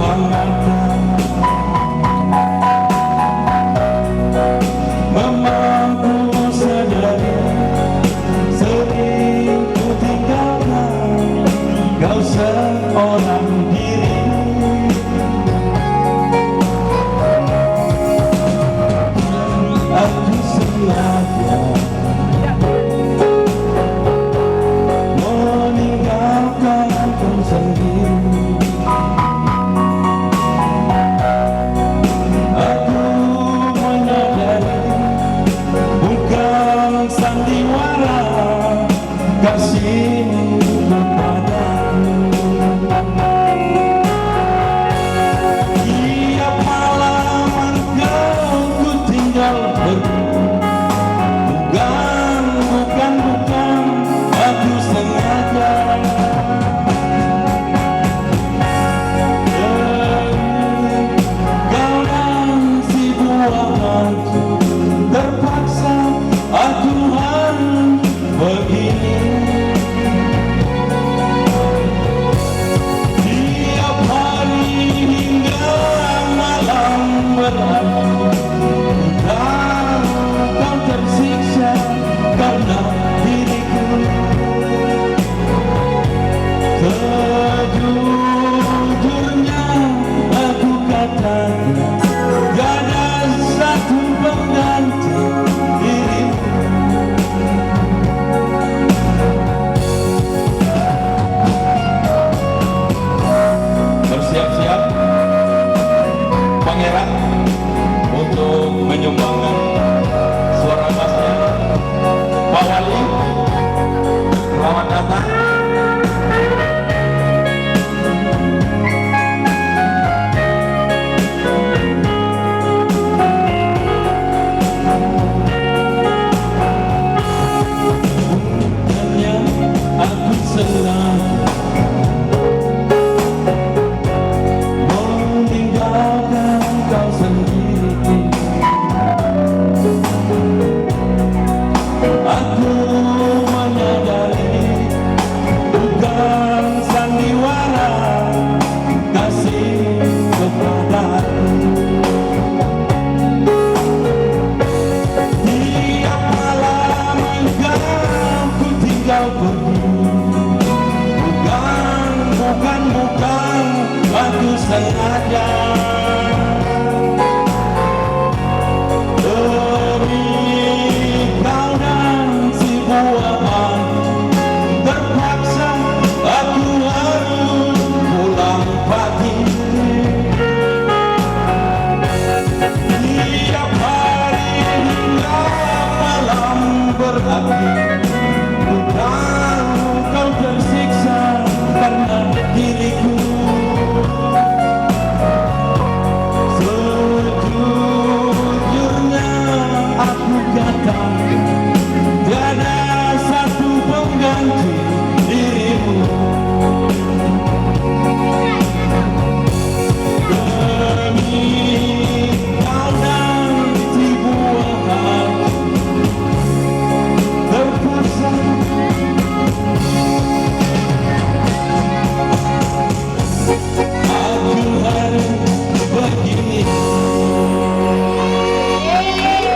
mengatakan memang ku sadari sering ku tinggalkan kau seorang diri. Aku sengaja meninggalkan kau sendiri. Aku menyadari bukan sandiwara kasihmu kepadaku. Tiap malam engkau ku tinggal pergi. Bukan, aku sengaja. Kau dan si buah hati terpaksa aku harus begini. Tiap hari hingga malam berlalu dan kau tersiksa karena diriku. Sejujurnya aku katakan gak ada satu pengganti dirimu. Bersiap-siap Pangeran untuk menyumbangkan suara bassnya. Pak Wali, selamat datang. Bukannya aku sengaja meninggalkan kau sendiri. Aku menyadari bukan sandiwara kasih kepadaku. Tiap malam engkau ku tinggal pergi. Bukan, aku sengaja.